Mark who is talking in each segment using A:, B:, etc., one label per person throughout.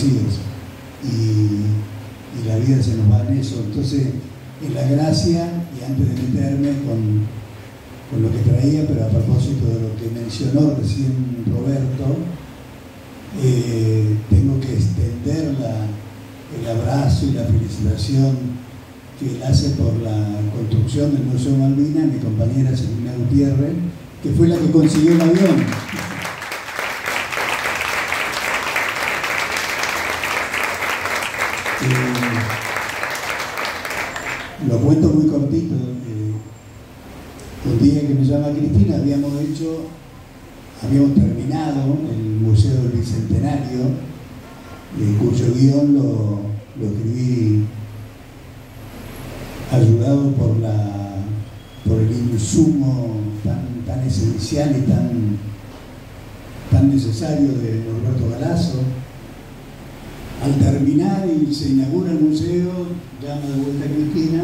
A: y la vida se nos va en eso. Entonces, en la gracia, y antes de meterme con lo que traía, pero a propósito de lo que mencionó recién Roberto, tengo que extender el abrazo y la felicitación que él hace por la construcción del Museo Malvinas a mi compañera Selina Gutiérrez, que fue la que consiguió el avión. Lo cuento muy cortito. Un día que me llama Cristina, habíamos terminado el Museo del Bicentenario, cuyo guión lo escribí ayudado por el insumo tan esencial y tan necesario de Norberto Galazo. Al terminar y se inaugura el museo, llama de vuelta a Cristina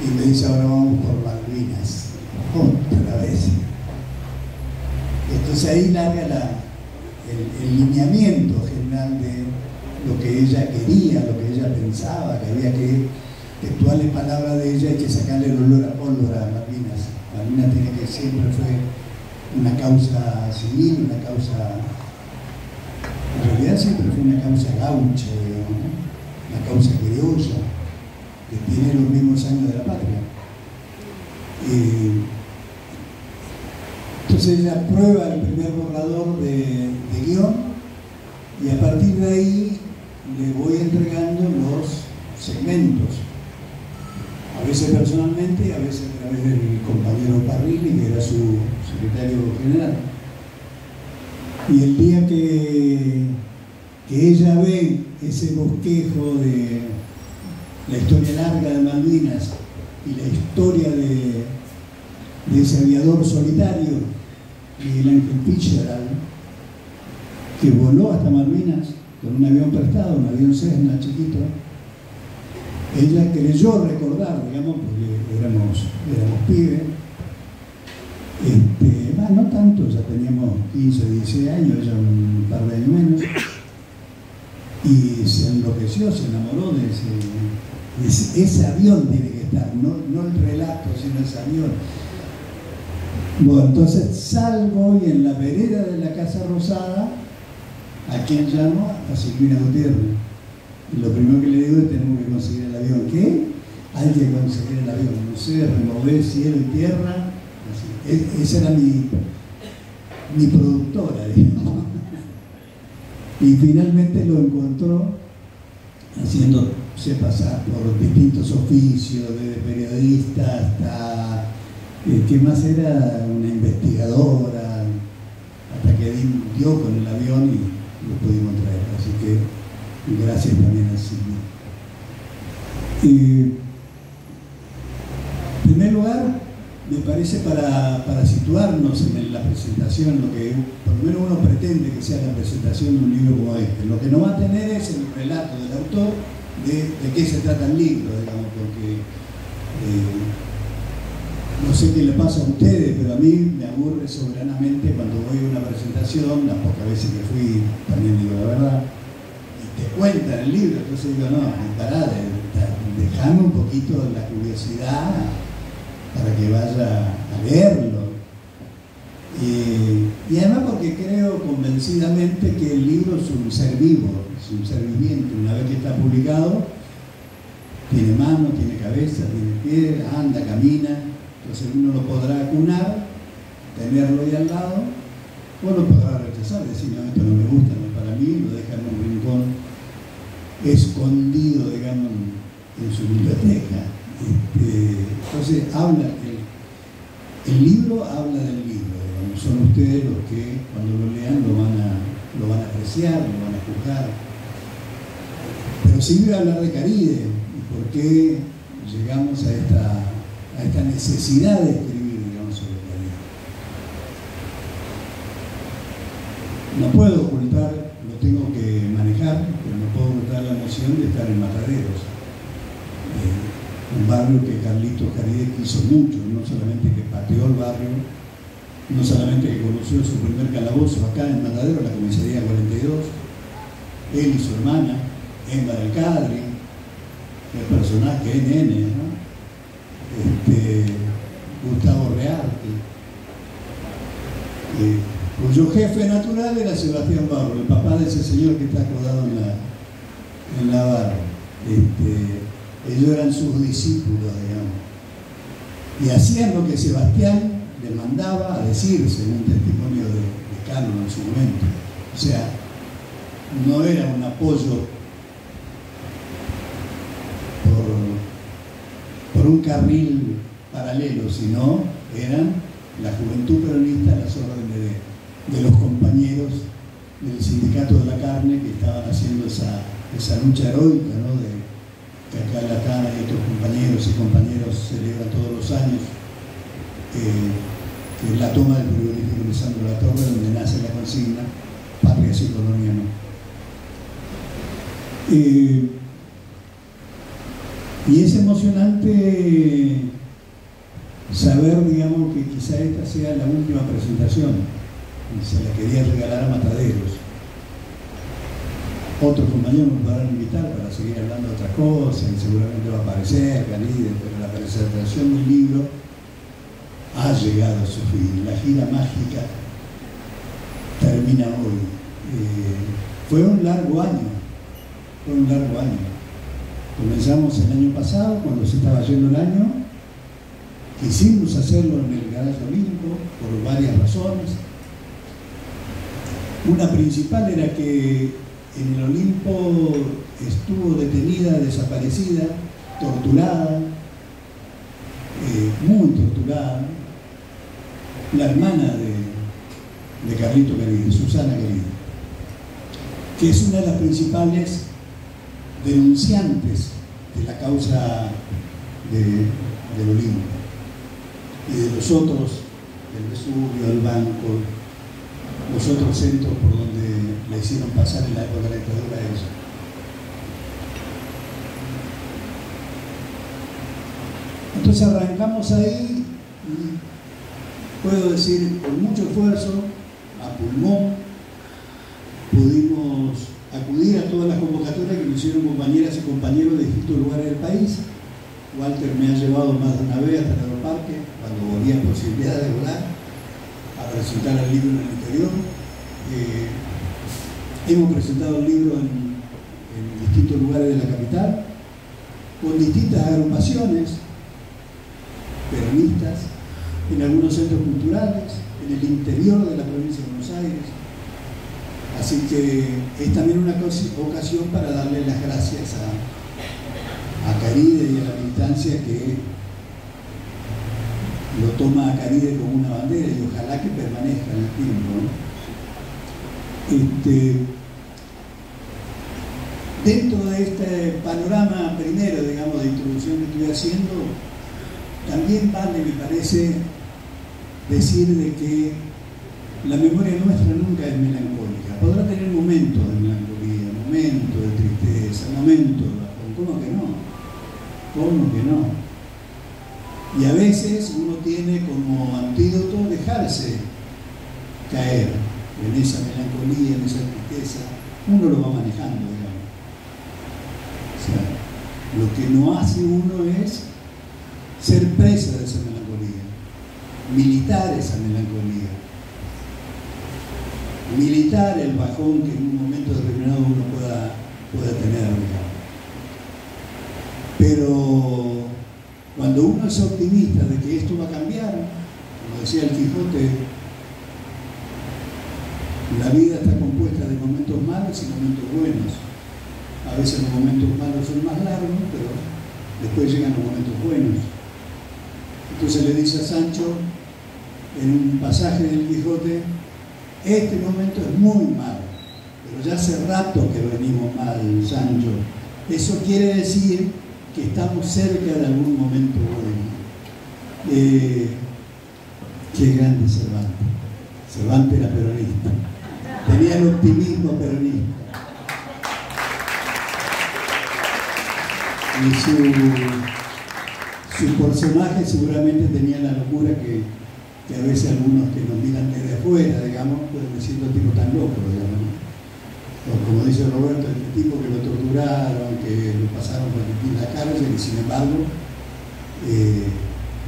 A: y me dice: ahora vamos por Malvinas, otra vez. Entonces ahí larga el lineamiento general de lo que ella quería, lo que ella pensaba, que había que, textuales palabras de ella, hay que sacarle el olor a pólvora a Malvinas. Malvinas tiene que siempre fue una causa civil, una causa, en realidad siempre fue una causa gaucha, digamos, ¿no? Una causa criolla, que tiene los mismos años de la patria. Entonces ella prueba el primer borrador de guión y a partir de ahí le voy entregando los segmentos, a veces personalmente, a veces a través del compañero Parrilli, que era su secretario general. Y el día que ella ve ese bosquejo de la historia larga de Malvinas y la historia de ese aviador solitario, Miguel Ángel Fitzgerald, que voló hasta Malvinas con un avión prestado, un avión Cessna chiquito, ella creyó recordar, digamos, porque éramos pibes, no tanto, ya teníamos 15, 16 años, ella un par de años menos, y se enloqueció, se enamoró de ese avión. Tiene que estar, no el relato, sino ese avión. Bueno, entonces salgo y en la vereda de la Casa Rosada, ¿a quién llamo? A Silvina Gutiérrez. Y lo primero que le digo es: tenemos que conseguir el avión. ¿Qué? Hay que conseguir el avión. No sé, remover cielo y tierra. Así. Esa era mi productora, digamos. Y finalmente lo encontró haciéndose pasar por distintos oficios, desde periodista hasta, ¿qué más era? Una investigadora, hasta que dio con el avión y lo pudimos traer. Así que gracias también a Silvia. En primer lugar, me parece para situarnos en la presentación, lo que por lo menos uno pretende que sea la presentación de un libro como este. Lo que no va a tener es el relato del autor de qué se trata el libro, digamos, porque no sé qué le pasa a ustedes, pero a mí me aburre soberanamente cuando voy a una presentación, las pocas veces que fui, también digo la verdad, y te cuentan el libro. Entonces digo: no, pará, dejame un poquito la curiosidad para que vaya a leerlo. Y además porque creo convencidamente que el libro es un ser vivo, es un ser viviente. Una vez que está publicado, tiene mano, tiene cabeza, tiene pie, anda, camina. Entonces uno lo podrá acunar, tenerlo ahí al lado, o lo podrá rechazar, decir: no, esto no me gusta, no es para mí, lo deja en un rincón escondido, digamos, en su biblioteca. Entonces el libro habla del libro, digamos. Son ustedes los que cuando lo lean lo van a apreciar, lo van a juzgar. Pero sí voy a hablar de Caride y por qué llegamos a esta necesidad de escribir, digamos, sobre Caride. No puedo ocultar, lo tengo que manejar, pero no puedo ocultar la emoción de estar en Mataderos. Un barrio que Carlitos Caride quiso mucho, no solamente que pateó el barrio, no solamente que conoció su primer calabozo acá en Matadero, la comisaría 42, él y su hermana, Emma del Cadre, el personaje NN, ¿no? Gustavo Rearte, cuyo jefe natural era Sebastián Barro, el papá de ese señor que está acordado en la barra. Ellos eran sus discípulos, digamos, y hacían lo que Sebastián les mandaba a decir, según testimonio de Cano en su momento. O sea, no era un apoyo por un carril paralelo, sino eran la juventud peronista a las órdenes de los compañeros del sindicato de la carne que estaban haciendo esa lucha heroica, ¿no? Que acá la Cana y otros compañeros y compañeras celebran todos los años, que es la toma del frigorífico Lisandro Latorre, donde nace la consigna Patria sí, colonia no. Y es emocionante saber, digamos, que quizá esta sea la última presentación. Se la quería regalar a Mataderos. Otros compañeros nos podrán invitar para seguir hablando de otras cosas, y seguramente va a aparecer Galide, pero la presentación del libro ha llegado a su fin. La gira mágica termina hoy. Fue un largo año. Comenzamos el año pasado, cuando se estaba yendo el año. Quisimos hacerlo en el Garaje Olímpico por varias razones. Una principal era que en el Olimpo estuvo detenida, desaparecida, torturada, muy torturada, la hermana de Carlito Querido, Susana Querido, que es una de las principales denunciantes de la causa del Olimpo y de los otros, del Vesubio, del Banco, los otros centros por donde la hicieron pasar en la época de la dictadura de ella. Entonces arrancamos ahí y puedo decir, con mucho esfuerzo, a pulmón, pudimos acudir a todas las convocatorias que me hicieron compañeras y compañeros de distintos lugares del país. Walter me ha llevado más de una vez hasta el aeroparque, cuando había posibilidad de volar, a presentar el libro en el interior. Hemos presentado el libro en distintos lugares de la capital, con distintas agrupaciones peronistas, en algunos centros culturales, en el interior de la provincia de Buenos Aires. Así que es también una ocasión para darle las gracias a Caride y a la militancia que lo toma a Caride como una bandera y ojalá que permanezca en el tiempo, ¿no? Dentro de este panorama primero, digamos, de introducción que estoy haciendo, también vale, me parece, decir de que la memoria nuestra nunca es melancólica. Podrá tener momentos de melancolía, momentos de tristeza, momentos de bajón. ¿Cómo que no? ¿Cómo que no? Y a veces uno tiene como antídoto dejarse caer en esa melancolía, en esa tristeza. Uno lo va manejando, digamos. O sea, lo que no hace uno es ser presa de esa melancolía, militar esa melancolía, militar el bajón que en un momento determinado uno pueda tener. Pero cuando uno es optimista de que esto va a cambiar, como decía el Quijote, la vida está compuesta de momentos malos y momentos buenos. A veces los momentos malos son más largos, pero después llegan los momentos buenos. Entonces le dice a Sancho, en un pasaje del Quijote, este momento es muy malo, pero ya hace rato que venimos mal, Sancho. Eso quiere decir que estamos cerca de algún momento bueno. Qué grande Cervantes. Cervantes era peronista. Tenía el optimismo peronista. Y su personaje seguramente tenía la locura que a veces algunos que nos miran desde afuera, digamos, pueden decir, no tipo tan loco, digamos. o como dice Roberto, este tipo que lo torturaron, que lo pasaron por distintas cárceles y sin embargo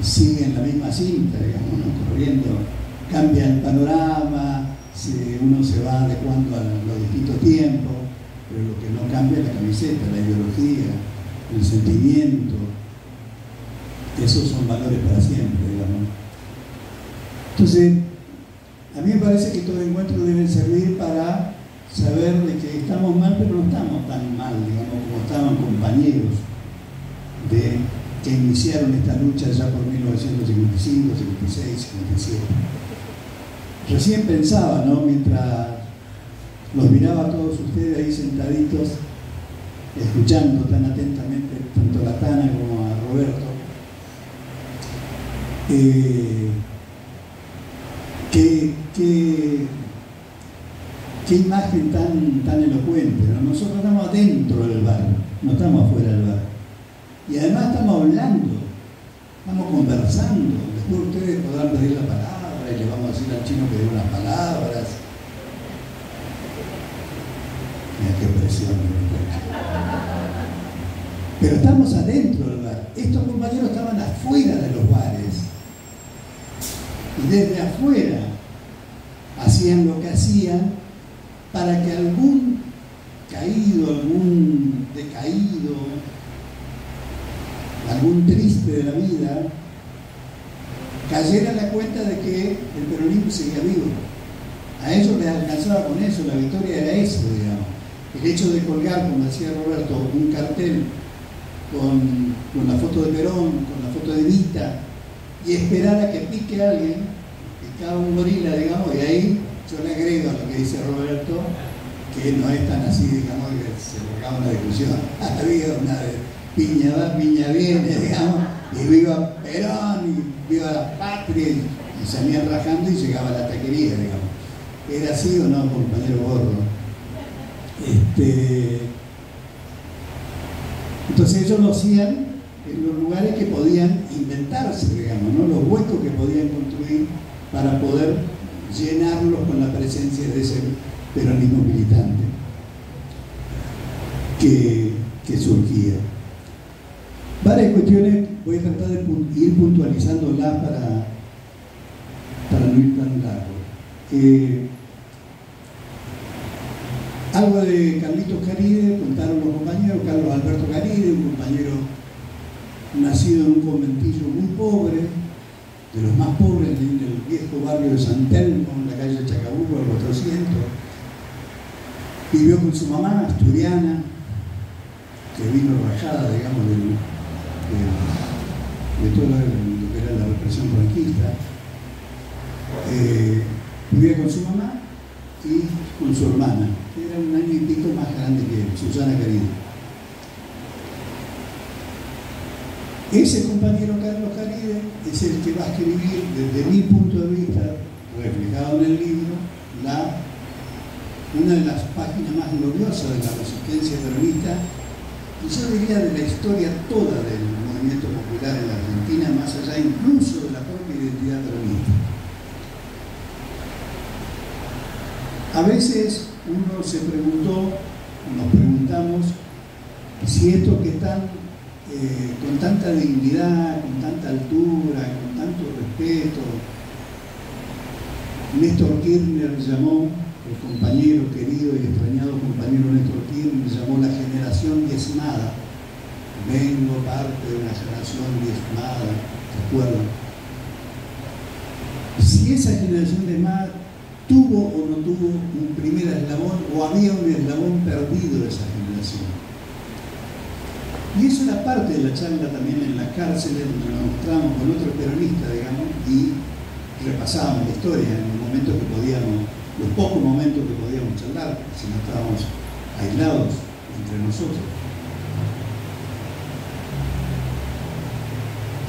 A: sigue en la misma cinta, digamos, ¿no? Corriendo, cambia el panorama, uno se va adecuando a los distintos tiempos, pero lo que no cambia es la camiseta, la ideología, el sentimiento. Esos son valores para siempre, digamos. Entonces, a mí me parece que estos encuentros deben servir para saber de que estamos mal, pero no estamos tan mal, digamos, como estaban compañeros que iniciaron esta lucha ya por 1955, 56, 57. Recién pensaba, ¿no? Mientras los miraba a todos ustedes ahí sentaditos, escuchando tan atentamente tanto a Tana como a Roberto, qué imagen tan elocuente, ¿no? Nosotros estamos adentro del bar, no estamos afuera del bar. Y además estamos hablando, estamos conversando. Después ustedes podrán pedir la palabra y le vamos a decir al chino que dé unas palabras. Mira qué presión. Pero estamos adentro del bar. Estos compañeros estaban afuera de los bares. Y desde afuera hacían lo que hacían para que algún caído, algún decaído, algún triste de la vida cayera en la cuenta de que el peronismo seguía vivo. A ellos les alcanzaba con eso, la victoria era eso, digamos. El hecho de colgar, como decía Roberto, un cartel con la foto de Perón, con la foto de Evita, y esperar a que pique a alguien, picaba un gorila, digamos, y ahí yo le agrego a lo que dice Roberto, que no es tan así, digamos, que se lograba una discusión. Había una de piña viene, digamos, y viva Perón, y viva la patria, y salían rajando y llegaba a la taquería, digamos. ¿Era así o no, compañero Gordo? Entonces ellos lo hacían en los lugares que podían inventarse, digamos, ¿no? Los huecos que podían construir para poder llenarlos con la presencia de ese peronismo militante que surgía. Varias cuestiones voy a tratar de ir puntualizándolas para no ir tan largo. Algo de Carlitos Caride, contaron los compañeros. Carlos Alberto Caride, un compañero nacido en un conventillo muy pobre, de los más pobres en el viejo barrio de San Telmo, en la calle Chacabuco, al 400. Vivió con su mamá, asturiana, que vino rajada, digamos, de todo lo que era la represión franquista. Vivía con su mamá y con su hermana, que era un año y pico más grande que él, Susana Caride. Ese compañero Carlos Caride es el que va a escribir, desde mi punto de vista, reflejado en el libro, una de las páginas más gloriosas de la resistencia peronista, y yo diría de la historia toda del movimiento popular en la Argentina, más allá incluso de la propia identidad peronista. A veces uno se preguntó, nos preguntamos, si esto que están con tanta dignidad, con tanta altura, con tanto respeto, Néstor Kirchner llamó, el compañero querido y extrañado compañero Néstor Kirchner llamó la generación diezmada. Vengo parte de una generación diezmada, ¿se acuerdan? Si esa generación diezmada tuvo o no tuvo un primer eslabón, o había un eslabón perdido de esa generación. Y eso era parte de la charla también en las cárceles, donde nos mostramos con otros peronistas, digamos, y repasábamos la historia en los momentos que podíamos, los pocos momentos que podíamos charlar, si no estábamos aislados entre nosotros.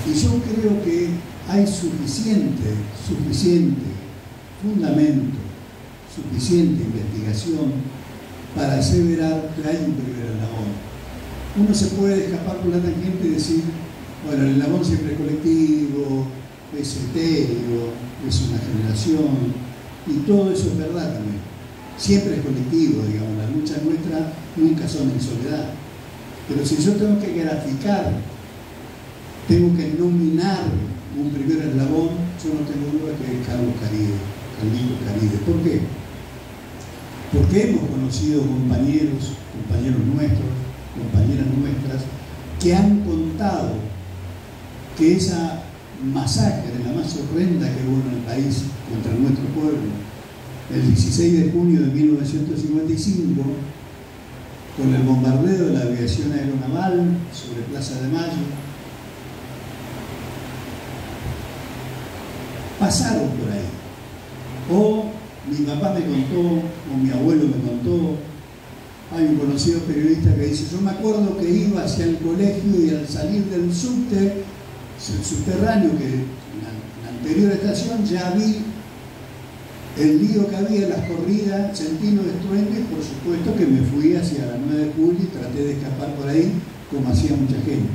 A: Y yo creo que hay suficiente fundamento, suficiente investigación para aseverar que hay un primer eslabón. Uno se puede escapar por la tangente y decir, bueno, el eslabón siempre es colectivo, es etéreo, es una generación, y todo eso es verdad también. siempre es colectivo, digamos, las luchas nuestras nunca son en soledad. Pero si yo tengo que graficar, tengo que nominar un primer eslabón, yo no tengo duda que es Carlos Carlito Caride. ¿Por qué? Porque hemos conocido compañeros nuestros, compañeras nuestras, que han contado que esa masacre, la más horrenda que hubo en el país contra nuestro pueblo, el 16 de junio de 1955, con el bombardeo de la aviación aeronaval sobre Plaza de Mayo, pasaron por ahí. O mi papá me contó, o mi abuelo me contó. Hay un conocido periodista que dice: yo me acuerdo que iba hacia el colegio y al salir del subte, el subterráneo, que en la anterior estación ya vi el lío que había, las corridas, sentí los estruendos, por supuesto que me fui hacia la 9 de julio y traté de escapar por ahí, como hacía mucha gente.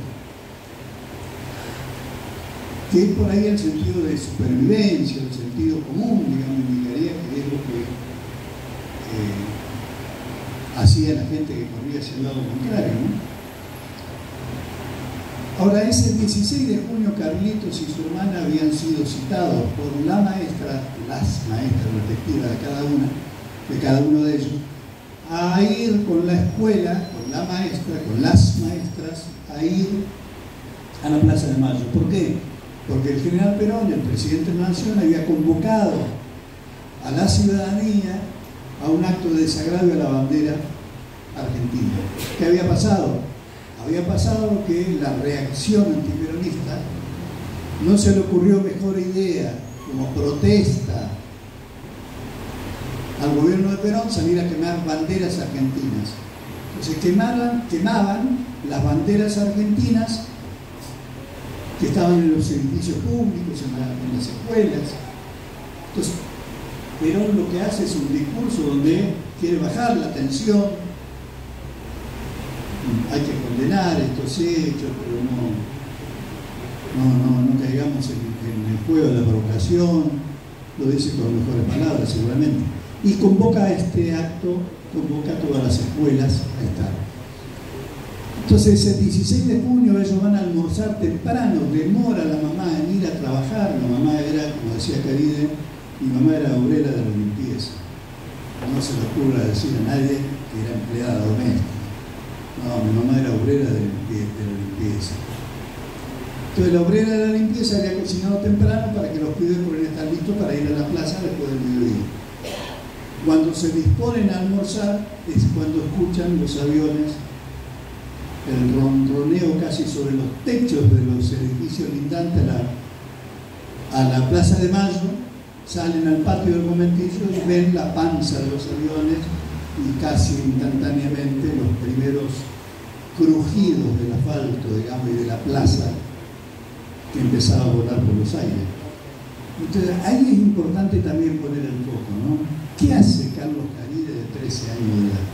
A: Que es por ahí el sentido de supervivencia, el sentido común, digamos, indicaría que es lo que hacía la gente que corría hacia el lado contrario, ¿no? Ahora, ese 16 de junio, Carlitos y su hermana habían sido citados por la maestra, las maestras respectivas de cada uno de ellos, a ir con la escuela, con la maestra, con las maestras, a ir a la Plaza de Mayo. ¿Por qué? Porque el general Perón, el presidente de la Nación, había convocado a la ciudadanía a un acto de desagravio a la bandera argentina. ¿Qué había pasado? Había pasado que la reacción antiperonista no se le ocurrió mejor idea, como protesta al gobierno de Perón, salir a quemar banderas argentinas. Entonces quemaban las banderas argentinas que estaban en los edificios públicos, en las escuelas. Entonces, Perón lo que hace es un discurso donde quiere bajar la tensión. Hay que condenar estos hechos, pero no caigamos en el juego de la provocación. Lo dice con mejores palabras, seguramente. Y convoca a este acto, convoca a todas las escuelas a estar. Entonces, el 16 de junio ellos van a almorzar temprano, demora la mamá en ir a trabajar. La mamá era, como decía Caride, mi mamá era obrera de la limpieza. No se le ocurra decir a nadie que era empleada doméstica. No, mi mamá era obrera de la limpieza. Entonces la obrera de la limpieza había cocinado temprano para que los pibes puedan estar listos para ir a la plaza después del mediodía. Cuando se disponen a almorzar es cuando escuchan los aviones, el ronroneo casi sobre los techos de los edificios lindantes a la Plaza de Mayo, salen al patio del Momentillo y ven la panza de los aviones y casi instantáneamente los primeros crujidos del asfalto, digamos, y de la plaza que empezaba a volar por los aires. Entonces, ahí es importante también poner el foco, ¿no? ¿Qué hace Carlos Caride de 13 años de edad?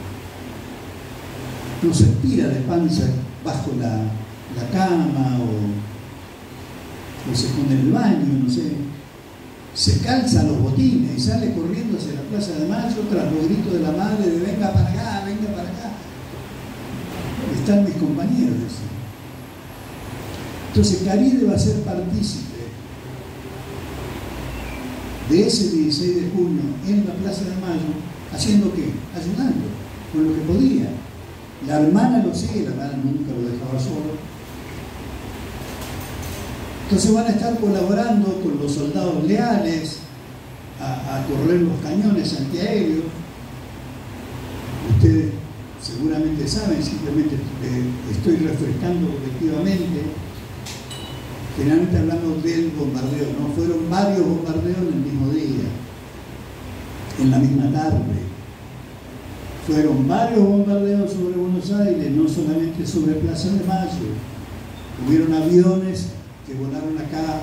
A: No se tira de panza bajo la cama o se pone en el baño, no sé. Se calza los botines y sale corriendo hacia la Plaza de Mayo tras los gritos de la madre de venga para acá, venga para acá. Están mis compañeros, decían. Entonces Caride va a ser partícipe de ese 16 de junio en la Plaza de Mayo, ¿haciendo qué? Ayudando, con lo que podía. La hermana lo sigue, la hermana nunca lo dejaba solo. Entonces van a estar colaborando con los soldados leales a correr los cañones antiaéreos. Ustedes seguramente saben, simplemente estoy refrescando colectivamente. Generalmente hablamos del bombardeo, ¿no? Fueron varios bombardeos en el mismo día, en la misma tarde. Fueron varios bombardeos sobre Buenos Aires, no solamente sobre Plaza de Mayo. Hubieron aviones que volaron acá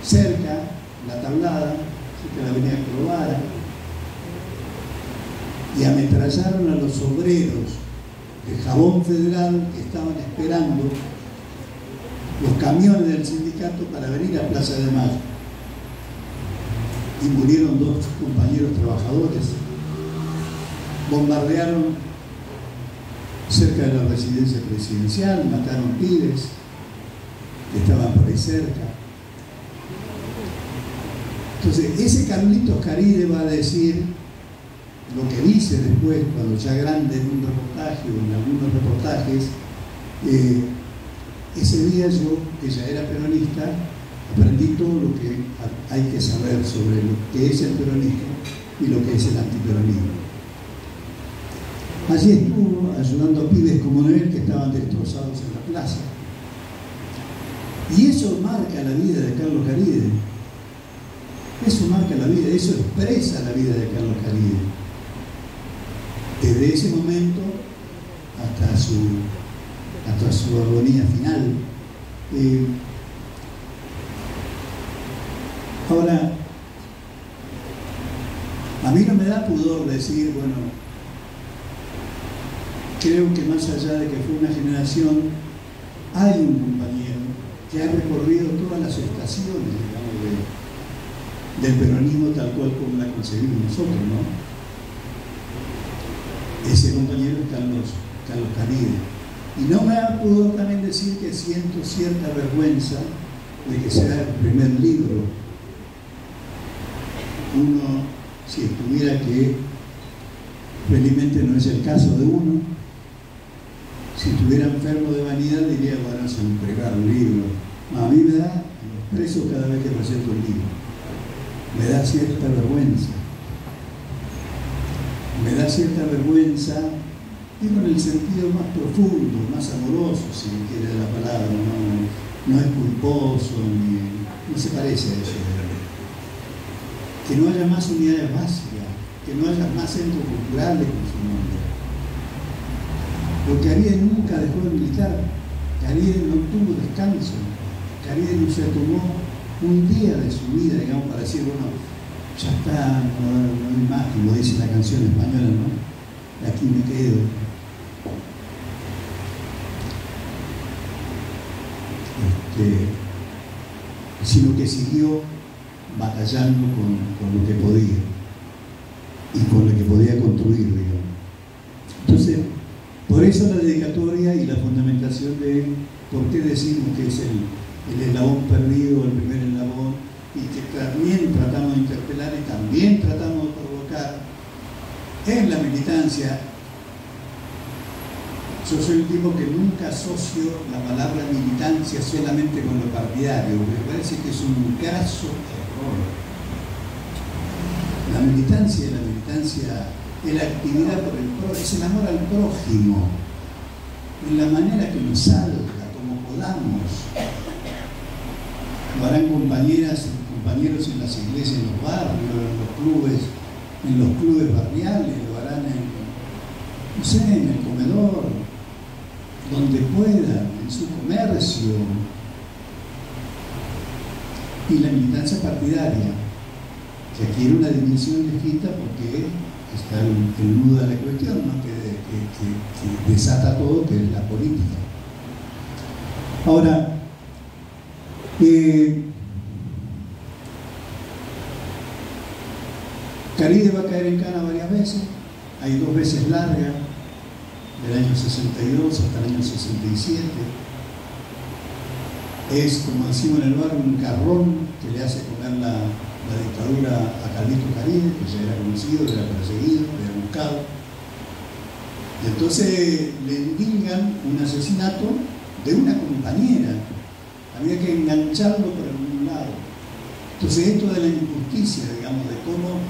A: cerca, la Tablada, cerca de la avenida Crovara, y ametrallaron a los obreros de Jabón Federal que estaban esperando los camiones del sindicato para venir a Plaza de Mayo. Y murieron 2 compañeros trabajadores bombardearon cerca de la residencia presidencial, mataron pibes que estaban por ahí cerca. Entonces, ese Carlitos Caride va a decir lo que dice después, cuando ya grande en un reportaje o en algunos reportajes, ese día yo, que ya era peronista, aprendí todo lo que hay que saber sobre lo que es el peronismo y lo que es el antiperonismo. Allí estuvo ayudando a pibes como él que estaban destrozados en la plaza. Y eso marca la vida de Carlos Caride. Eso marca la vida, eso expresa la vida de Carlos Caride. Desde ese momento hasta su agonía final. Ahora, a mí no me da pudor decir, bueno, creo que más allá de que fue una generación, hay un compañero que ha recorrido todas las estaciones, digamos, del peronismo tal cual como la concebimos nosotros, ¿no? Ese compañero es Carlos Caride. Y no me da pudor también decir que siento cierta vergüenza de que sea el primer libro. Uno, si estuviera que, felizmente no es el caso de uno, si estuviera enfermo de vanidad diría, bueno, es un primer libro. A mí me da, los presos cada vez que presento un libro, me da cierta vergüenza. Me da cierta vergüenza, digo en el sentido más profundo, más amoroso, si me quiere la palabra, no es culposo, no se parece a eso. Que no haya más unidades básicas, que no haya más centros culturales con su nombre. Porque Caride nunca dejó de militar, Caride no tuvo descanso, Caride no se tomó un día de su vida, digamos, para decir, bueno, ya está, no hay más, como dice la canción española, ¿no? Aquí me quedo. Sino que siguió batallando con lo que podía y con lo que podía construir, digamos. Entonces, por eso la dedicatoria y la fundamentación de por qué decimos que es el eslabón perdido, el primer eslabón, y que también tratamos de interpelar y también tratamos de provocar en la militancia. Yo soy un tipo que nunca asocio la palabra militancia solamente con lo partidario, porque me parece que es un graso error. La militancia es la actividad por el prójimo, es el amor al prójimo, en la manera que nos salga, como podamos. Lo harán compañeras y compañeros en las iglesias, en los barrios, en los clubes barriales, lo harán en el comedor, donde puedan, en su comercio. Y la militancia partidaria, que adquiere una dimensión distinta porque está el nudo de la cuestión, ¿no? que desata todo, que es la política. Ahora, Caride va a caer en cana varias veces, hay 2 veces largas, del año 62 hasta el año 67. Es, como decimos en el barrio, un carrón que le hace comer la dictadura a Carlito Caride, que ya era conocido, era perseguido, era buscado. Entonces le endilgan un asesinato de una compañera. Había que engancharlo por algún lado. Entonces esto de la injusticia, digamos, de cómo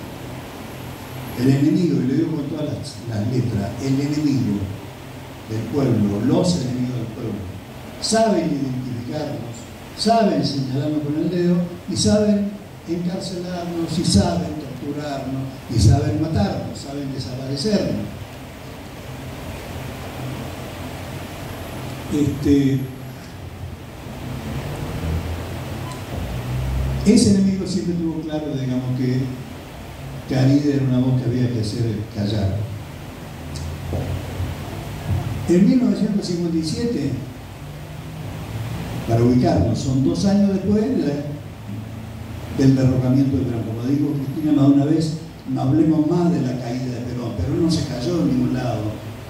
A: el enemigo, y lo digo con todas las letras, el enemigo del pueblo, los enemigos del pueblo, saben identificarnos, saben señalarnos con el dedo y saben encarcelarnos y saben torturarnos y saben matarnos, saben desaparecernos. Ese enemigo siempre tuvo claro, digamos, que Caride era una voz que había que hacer callar. En 1957, para ubicarnos, son 2 años después del derrocamiento de Perón. Como dijo Cristina más una vez, no hablemos más de la caída de Perón, Perón no se cayó en ningún lado,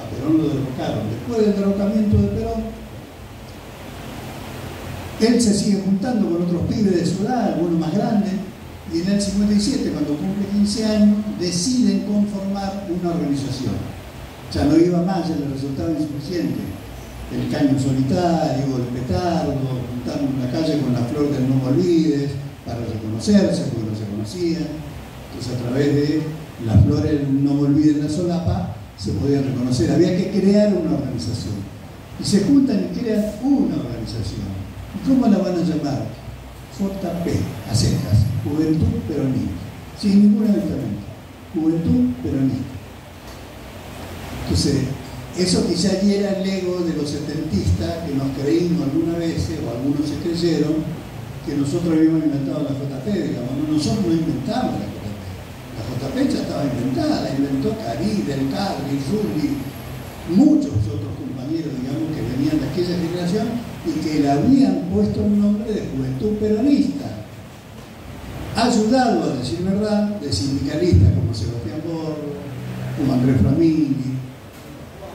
A: a Perón lo derrocaron. Después del derrocamiento de Perón, él se sigue juntando con otros pibes de su edad, algunos más grandes, y en el 57, cuando cumple 15 años, deciden conformar una organización. Ya no iba más, ya le resultaba insuficiente. El caño solitario, el petardo, juntaron en la calle con la flor del no me olvides, para reconocerse, porque no se conocían. Entonces, a través de las flores del no me olvides en la solapa, se podían reconocer. Había que crear una organización. Y se juntan y crean una organización. ¿Y cómo la van a llamar? JP, a secas, Juventud Peronista, sin ningún aventamiento. Juventud Peronista. Entonces, eso quizá hiera el ego de los setentistas que nos creímos algunas veces, o algunos se creyeron, que nosotros habíamos inventado la JP, digamos. Nosotros no inventamos la JP. La JP ya estaba inventada, la inventó Carí, Del Cadri, Rulli, muchos otros compañeros, digamos, que venían de aquella generación y que le habían puesto un nombre de Juventud Peronista, ayudado, a decir verdad, de sindicalistas como Sebastián Borro, como Andrés Flamini,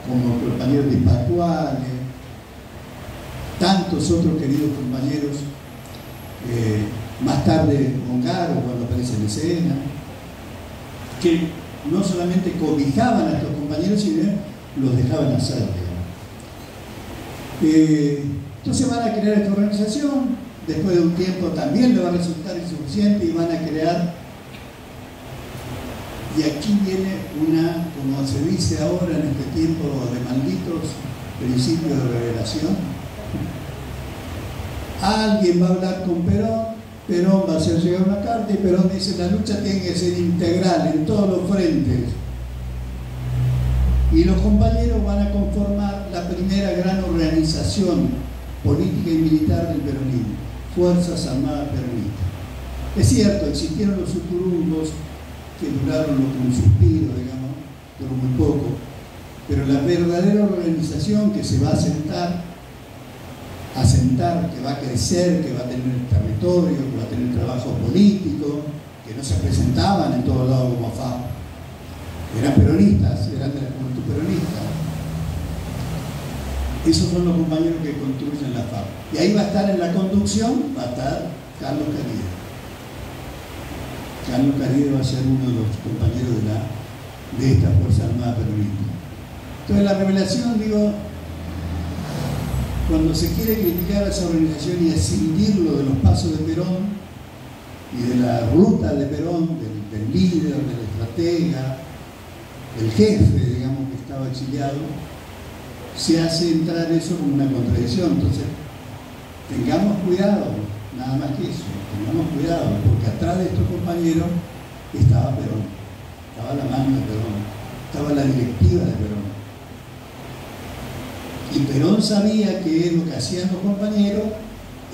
A: como compañeros de Pascuales, tantos otros queridos compañeros, más tarde Mongaro cuando aparece en escena, que no solamente cobijaban a estos compañeros, sino los dejaban hacer. Entonces van a crear esta organización, después de un tiempo también le va a resultar insuficiente y van a crear, y aquí viene una, como se dice ahora en este tiempo de malditos, principio de revelación. Alguien va a hablar con Perón, Perón va a hacer llegar una carta y Perón dice: la lucha tiene que ser integral en todos los frentes. Y los compañeros van a conformar la primera gran organización política y militar del peronismo, Fuerzas Armadas Peronistas. Es cierto, existieron los sucurumbos que duraron lo que un suspiro, digamos, duró muy poco, pero la verdadera organización que se va a asentar, que va a crecer, que va a tener territorio, que va a tener trabajo político, que no se presentaban en todos lados como FAP, eran peronistas, eran de la Juventud Peronista. Esos son los compañeros que construyen la FAP. Y ahí va a estar en la conducción, va a estar Carlos Caride. Carlos Caride va a ser uno de los compañeros de esta Fuerza Armada Peronista. Entonces la revelación, digo, cuando se quiere criticar a esa organización y escindirlo de los pasos de Perón y de la ruta de Perón, del líder, del estratega, del jefe, digamos, que estaba exiliado, se hace entrar eso como una contradicción. Entonces, tengamos cuidado, nada más que eso, tengamos cuidado, porque atrás de estos compañeros estaba Perón, estaba la mano de Perón, estaba la directiva de Perón. Y Perón sabía que lo que hacían los compañeros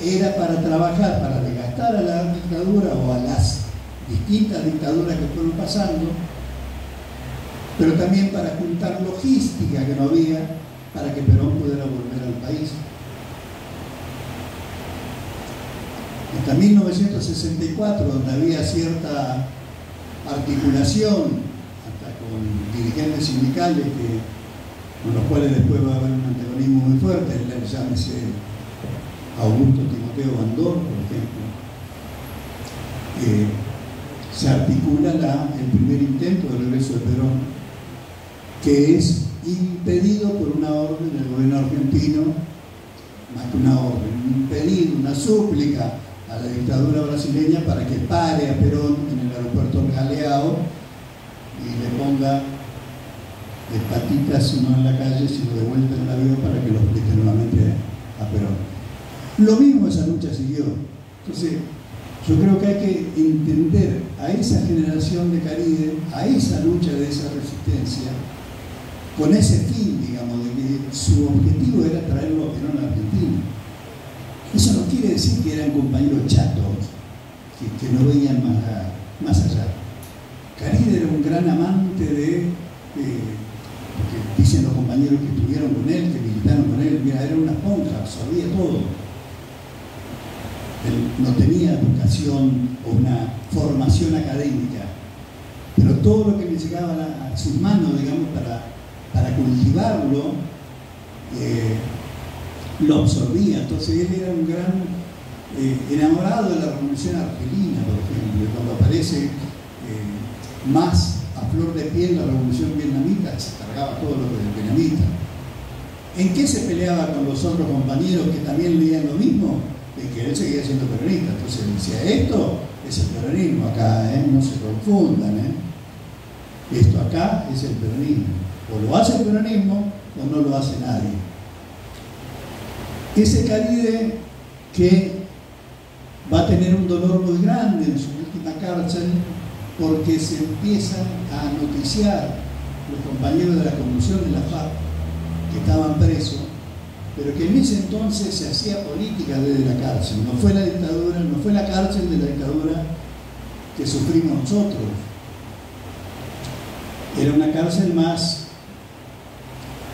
A: era para trabajar, para desgastar a la dictadura o a las distintas dictaduras que fueron pasando, pero también para juntar logística que no había para que Perón pudiera volver al país. Hasta 1964, donde había cierta articulación, hasta con dirigentes sindicales con los cuales después va a haber un antagonismo muy fuerte, llámese Augusto Timoteo Bandor, por ejemplo, se articula el primer intento de regreso de Perón, que es impedido por una orden del gobierno argentino, más que una orden, un pedido, una súplica a la dictadura brasileña para que pare a Perón en el aeropuerto Galeao y le ponga de patitas, no en la calle, sino de vuelta en el avión para que lo explique nuevamente a Perón. Lo mismo esa lucha siguió. Entonces, yo creo que hay que entender a esa generación de Caride, a esa lucha de esa resistencia, con ese fin, digamos, de que su objetivo era traerlo a Perón a Argentina. Eso no quiere decir que eran compañeros chatos, que no veían más allá. Caride era un gran amante porque dicen los compañeros que estuvieron con él, que militaron con él, mira, era una esponja, sabía todo. Él no tenía educación o una formación académica, pero todo lo que le llegaba a sus manos, digamos, para cultivarlo, lo absorbía. Entonces él era un gran enamorado de la Revolución Argelina, por ejemplo, y cuando aparece más a flor de piel la Revolución Vietnamita, se cargaba todo lo del vietnamita. ¿En qué se peleaba con los otros compañeros que también leían lo mismo? En que él seguía siendo peronista. Entonces él decía, esto es el peronismo acá, no se confundan, esto acá es el peronismo. O lo hace el peronismo o no lo hace nadie. Ese Caride que va a tener un dolor muy grande en su última cárcel porque se empiezan a noticiar los compañeros de la conducción de la FARC que estaban presos, pero que en ese entonces se hacía política desde la cárcel. No fue la dictadura, no fue la cárcel de la dictadura que sufrimos nosotros. Era una cárcel más...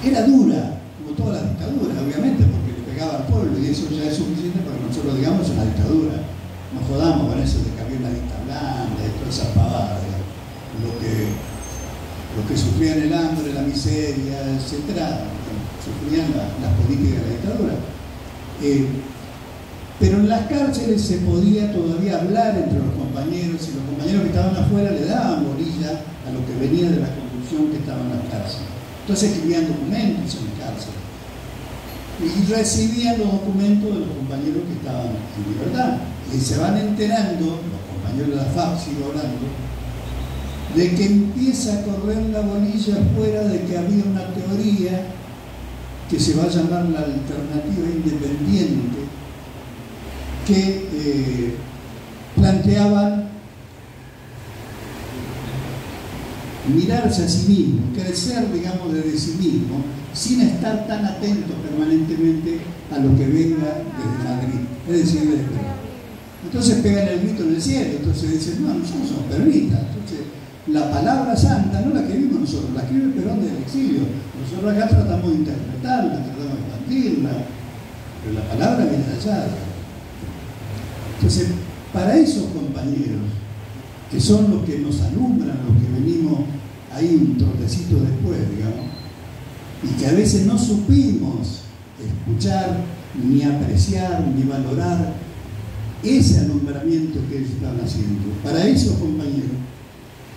A: Era dura, como todas las dictaduras, obviamente, porque le pegaba al pueblo, y eso ya es suficiente para que nosotros digamos es una dictadura. No jodamos con eso de que había una dicta blanda y toda esa pavada, lo que sufrían el hambre, la miseria, etc. Sufrían las políticas de la dictadura. Pero en las cárceles se podía todavía hablar entre los compañeros, y los compañeros que estaban afuera le daban bolilla a lo que venía de la conducción que estaban en las cárceles. Entonces escribían documentos en la cárcel y recibían los documentos de los compañeros que estaban en libertad. Y se van enterando, los compañeros de la FAP, sigo hablando, de que empieza a correr la bolilla fuera de que había una teoría que se va a llamar la alternativa independiente, que planteaban mirarse a sí mismo, crecer, digamos, desde sí mismo, sin estar tan atentos permanentemente a lo que venga desde Madrid, es decir, desde Perú. Entonces pegan el grito en el cielo, entonces dicen, no, nosotros somos peronistas. Entonces, la palabra santa no la escribimos nosotros, la escribe Perón del exilio. Nosotros acá tratamos de interpretarla, tratamos de expandirla, pero la palabra viene de allá. Entonces, para esos compañeros, que son los que nos alumbran, los que venimos ahí un trotecito después, digamos, y que a veces no supimos escuchar, ni apreciar, ni valorar ese alumbramiento que ellos estaban haciendo. Para esos compañeros,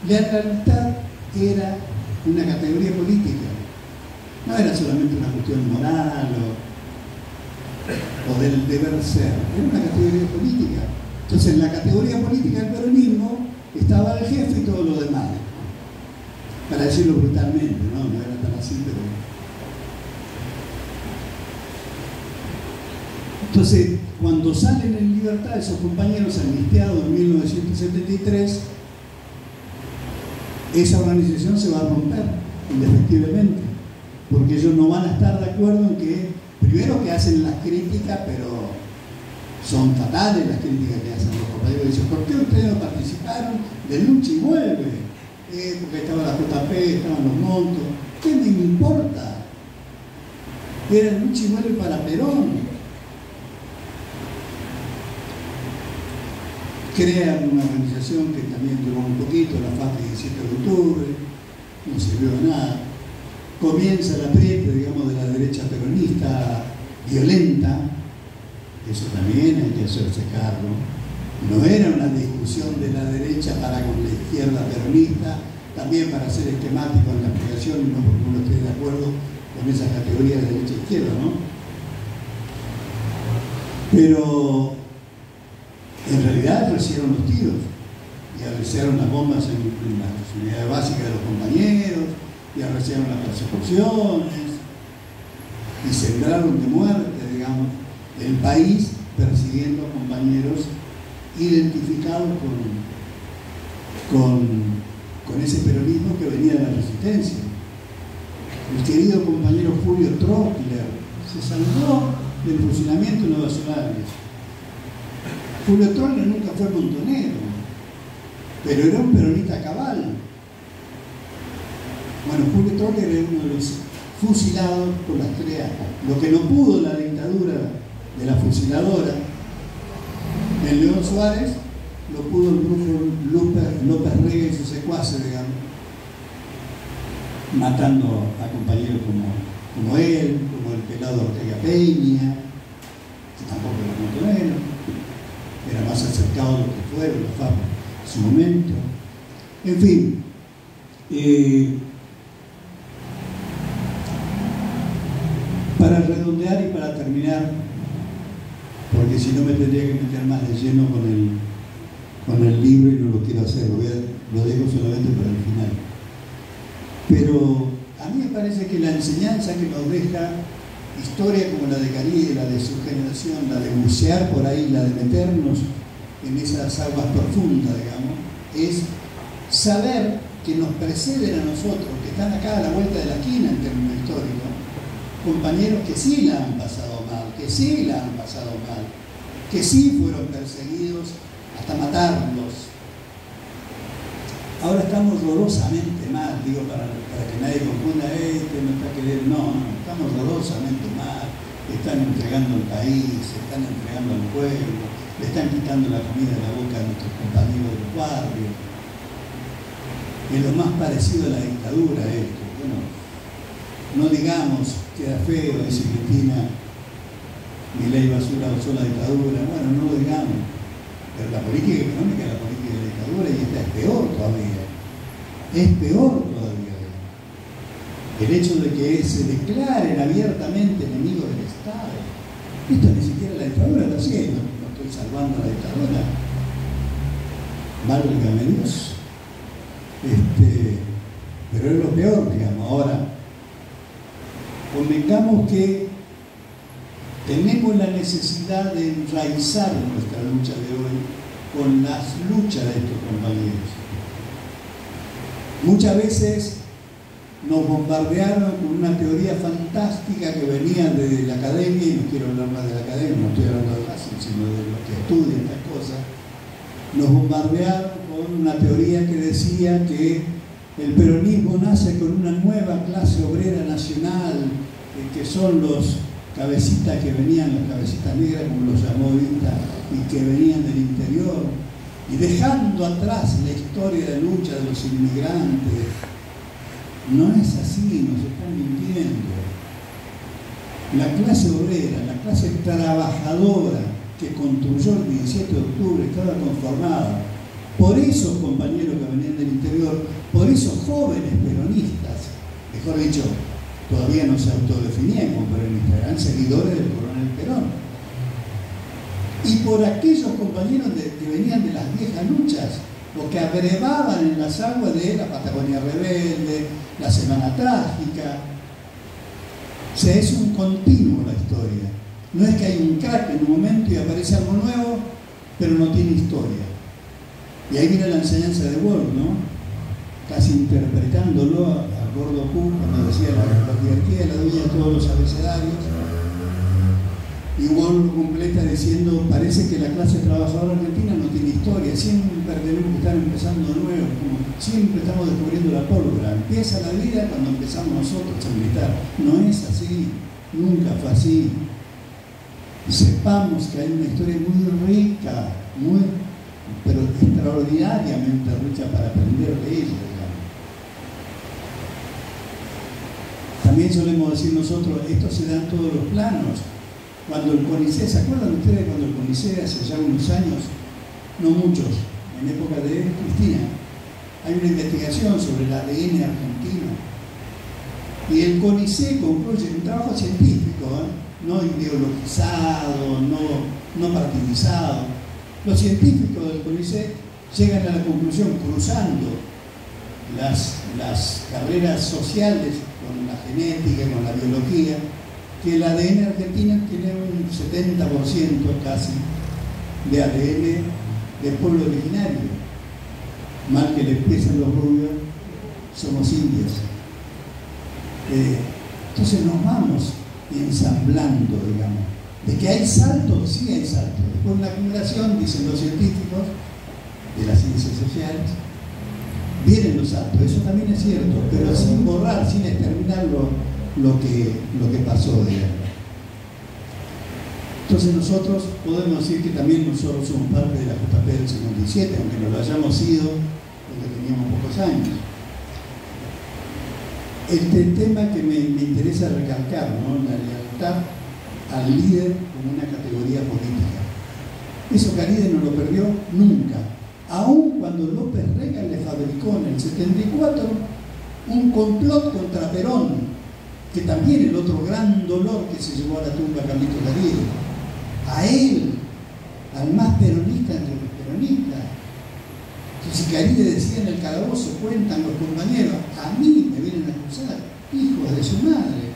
A: la lealtad era una categoría política, no era solamente una cuestión moral o del deber ser, era una categoría política. Entonces, en la categoría política del peronismo estaba el jefe y todo lo demás, para decirlo brutalmente, no era tan así, pero... Entonces, cuando salen en libertad esos compañeros amnistiados en 1973, esa organización se va a romper, indefectiblemente, porque ellos no van a estar de acuerdo en que, primero que hacen las críticas, pero son fatales las críticas que hacen los compañeros. Dicen, ¿por qué ustedes no participaron de lucha y vuelve? Porque estaba la JP, estaban los montos. ¿Qué me importa? Era lucha y vuelve para Perón. Crean una organización que también duró un poquito, la FAP 17 de octubre, no sirvió de nada. Comienza el apriete, digamos, de la derecha peronista violenta. Eso también hay que hacerse cargo. No era una discusión de la derecha para con la izquierda peronista, también para ser esquemático en la explicación y no porque uno esté de acuerdo con esa categoría de derecha e izquierda, ¿no? Pero en realidad recibieron los tiros y arreciaron las bombas en las unidades básicas de los compañeros y arreciaron las persecuciones y sembraron de muerte, digamos, el país persiguiendo a compañeros identificados con ese peronismo que venía de la resistencia. El querido compañero Julio Trockler se salvó del fusilamiento en Nueva Zelanda. Julio Trockler nunca fue montonero, pero era un peronista cabal. Bueno, Julio Trockler era uno de los fusilados por las TREA. Lo que no pudo la dictadura de la fusiladora en León Suárez, lo pudo el grupo López Rega y sus secuaces, digamos, matando a compañeros como él, como el pelado Ortega Peña, que tampoco era muy bueno, era más acercado a lo que fueron los FAP en su momento. En fin, para redondear y para terminar, porque si no me tendría que meter más de lleno con el libro y no lo quiero hacer, lo dejo solamente para el final. Pero a mí me parece que la enseñanza que nos deja historia como la de Caride, la de su generación, la de bucear por ahí, la de meternos en esas aguas profundas, digamos, es saber que nos preceden a nosotros, que están acá a la vuelta de la esquina en términos históricos, compañeros que sí la han pasado mal, que sí la han pasado mal, que sí fueron perseguidos hasta matarlos. Ahora estamos dolorosamente mal, digo, para que nadie confunda, no está queriendo, no, estamos dolorosamente mal, están entregando el país, están entregando al pueblo, le están quitando la comida de la boca a nuestros compañeros de los barrios. Es lo más parecido a la dictadura esto. Bueno, no digamos, queda feo, dice Cristina, Milei Basura usó la dictadura, bueno, no lo digamos. Pero la política económica es la política de la dictadura y esta es peor todavía. Es peor todavía. El hecho de que se declaren abiertamente enemigos del Estado. Esto ni siquiera la dictadura está haciendo. No estoy salvando a la dictadura. Válgame Dios. Pero es lo peor, digamos. Ahora, convengamos que tenemos la necesidad de enraizar nuestra lucha de hoy con las luchas de estos compañeros. Muchas veces nos bombardearon con una teoría fantástica que venía de la academia, y no quiero hablar más de la academia, no estoy hablando de Racing, sino de los que estudian estas cosas. Nos bombardearon con una teoría que decía que el peronismo nace con una nueva clase obrera nacional, que son los cabecitas que venían, las cabecitas negras, como los llamó Vita, y que venían del interior, y dejando atrás la historia de lucha de los inmigrantes. No es así, nos están mintiendo. La clase obrera, la clase trabajadora que construyó el 17 de octubre estaba conformada por esos compañeros que venían del interior, por esos jóvenes peronistas, mejor dicho, todavía no se autodefinían como peronistas, eran seguidores del coronel Perón. Y por aquellos compañeros que venían de las viejas luchas, los que abrevaban en las aguas de la Patagonia Rebelde, la Semana Trágica. O sea, es un continuo la historia. No es que hay un crack en un momento y aparece algo nuevo, pero no tiene historia. Y ahí viene la enseñanza de Wolf, ¿no? Casi interpretándolo a Gordo Q, cuando decía la jerarquía de la dueña de todos los abecedarios. Y Wolf completa diciendo, parece que la clase trabajadora argentina no tiene historia, siempre tenemos que estar empezando de nuevo, como siempre estamos descubriendo la pólvora. Empieza la vida cuando empezamos nosotros a militar. No es así, nunca fue así. Sepamos que hay una historia muy rica, pero extraordinariamente rica para aprender de ella. También solemos decir nosotros, esto se da en todos los planos. Cuando el CONICET, ¿se acuerdan ustedes cuando el CONICET hace ya unos años, no muchos, en época de Cristina, hay una investigación sobre el ADN argentino? Y el CONICET concluye un trabajo científico, no ideologizado, no partidizado. Los científicos del CONICET llegan a la conclusión, cruzando las carreras sociales con la genética, con la biología, que el ADN argentino tiene un 70% casi de ADN del pueblo originario. Mal que le empiecen los rubios, somos indios. Entonces nos vamos ensamblando, digamos. De que hay saltos, sí hay saltos. Después de una acumulación, dicen los científicos de las ciencias sociales, vienen los saltos. Eso también es cierto, pero sin borrar, sin exterminar lo que pasó, digamos. Entonces nosotros podemos decir que también nosotros somos parte de la JP del 57, aunque no lo hayamos sido porque teníamos pocos años. El tema que me interesa recalcar, ¿no? La lealtad al líder como una categoría política. Eso Caride no lo perdió nunca. Aun cuando López Rega le fabricó en el 74 un complot contra Perón, que también el otro gran dolor que se llevó a la tumba Carlito Caride. A él, al más peronista entre los peronistas. Si Caride decía en el calabozo, cuentan los compañeros, a mí me vienen a acusar, hijos de su madre,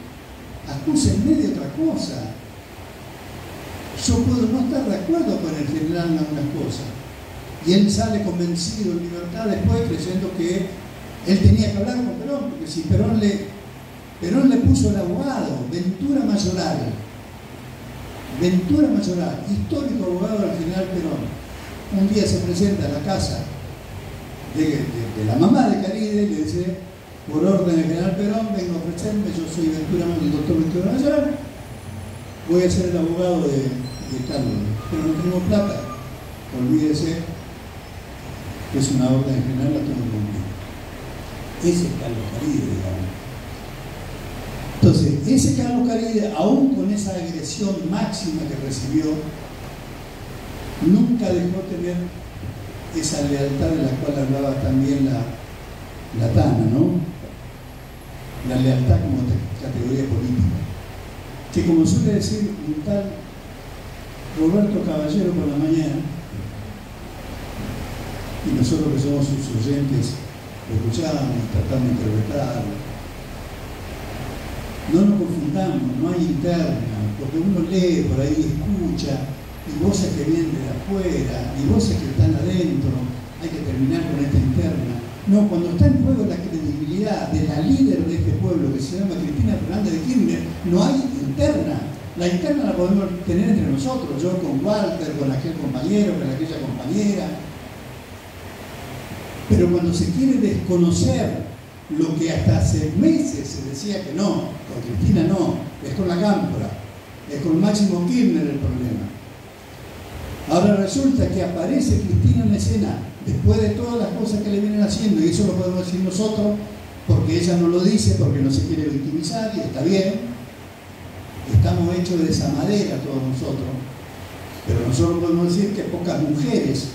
A: acúsenme de otra cosa. Yo puedo no estar de acuerdo con el general en algunas cosas. Y él sale convencido en libertad después, creyendo que él tenía que hablar con Perón, porque si Perón le puso el abogado, Ventura Mayoral, histórico abogado del general Perón, un día se presenta a la casa de la mamá de Caride y le dice, por orden del general Perón, vengo a ofrecerme, yo soy el doctor Ventura Mayoral, voy a ser el abogado de Carlos, pero no tenemos plata, olvídese que es una orden general, la tengo que cumplir. Ese es Carlos Caride, digamos. Entonces, ese Carlos Caride, aún con esa agresión máxima que recibió, nunca dejó tener esa lealtad de la cual hablaba también la Tana, ¿no? La lealtad como categoría política. Que como suele decir un tal Roberto Caballero por la mañana, y nosotros que somos sus oyentes, lo escuchamos, tratamos de interpretarlo. No nos confundamos, no hay interna, porque uno lee por ahí, escucha, y voces que vienen de afuera, y voces que están adentro, hay que terminar con esta interna. No, cuando está en juego la credibilidad de la líder de este pueblo, que se llama Cristina Fernández de Kirchner, no hay interna. La interna la podemos tener entre nosotros, yo con Walter, con aquel compañero, con aquella compañera. Pero cuando se quiere desconocer lo que hasta hace meses se decía que no, con Cristina no, es con la Cámpora, es con Máximo Kirchner el problema. Ahora resulta que aparece Cristina en escena después de todas las cosas que le vienen haciendo, y eso lo podemos decir nosotros, porque ella no lo dice, porque no se quiere victimizar, y está bien. Estamos hechos de esa madera todos nosotros, pero nosotros podemos decir que pocas mujeres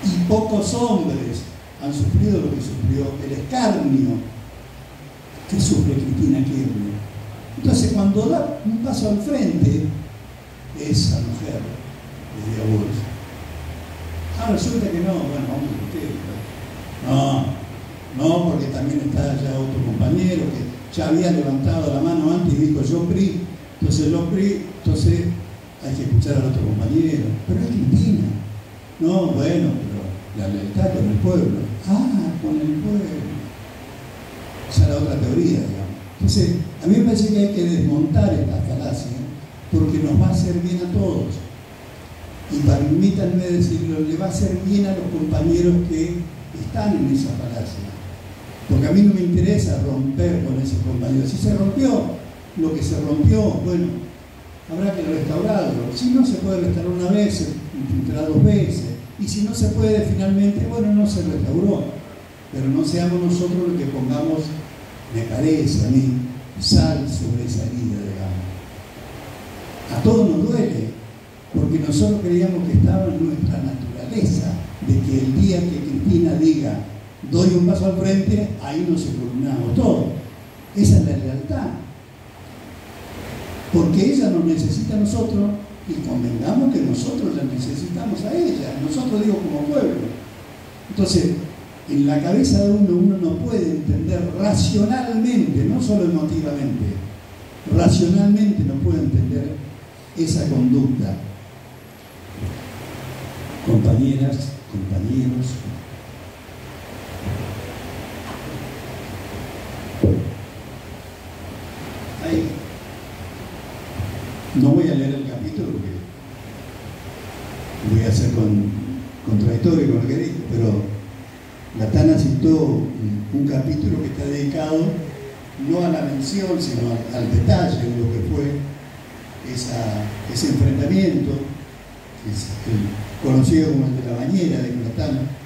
A: y pocos hombres han sufrido lo que sufrió, el escarnio que sufre Cristina Kirchner. Entonces, cuando da un paso al frente, esa mujer le dio bolsa. Ah, resulta que no, bueno, vamos a usted. No, porque también está ya otro compañero que ya había levantado la mano antes y dijo yo PRI, entonces hay que escuchar al otro compañero, pero es Cristina. No, bueno, pero la lealtad con el pueblo. Ah, con el pueblo. Esa es la otra teoría, digamos. Entonces, a mí me parece que hay que desmontar esta falacia, porque nos va a hacer bien a todos. Y permítanme decirlo, le va a hacer bien a los compañeros que están en esa falacia. Porque a mí no me interesa romper con esos compañeros. Si se rompió lo que se rompió, bueno, habrá que restaurarlo. Si no se puede restaurar una vez, se intentará 2 veces. Y si no se puede finalmente, bueno, no se restauró. Pero no seamos nosotros los que pongamos, me parece a mí, sal sobre esa herida, digamos. A todos nos duele, porque nosotros creíamos que estaba en nuestra naturaleza, de que el día que Cristina diga, doy un paso al frente, ahí nos culminamos todo. Esa es la lealtad. Porque ella nos necesita a nosotros, y convengamos que nosotros la necesitamos a ella, nosotros digo como pueblo. Entonces, en la cabeza de uno no puede entender racionalmente, no solo emotivamente, racionalmente no puede entender esa conducta. Compañeras, compañeros, no voy a leer el capítulo porque voy a ser contradictorio con lo que dijo, pero la Tana citó un capítulo que está dedicado no a la mención, sino al detalle de lo que fue ese enfrentamiento, que es conocido como el de la bañera de Platano.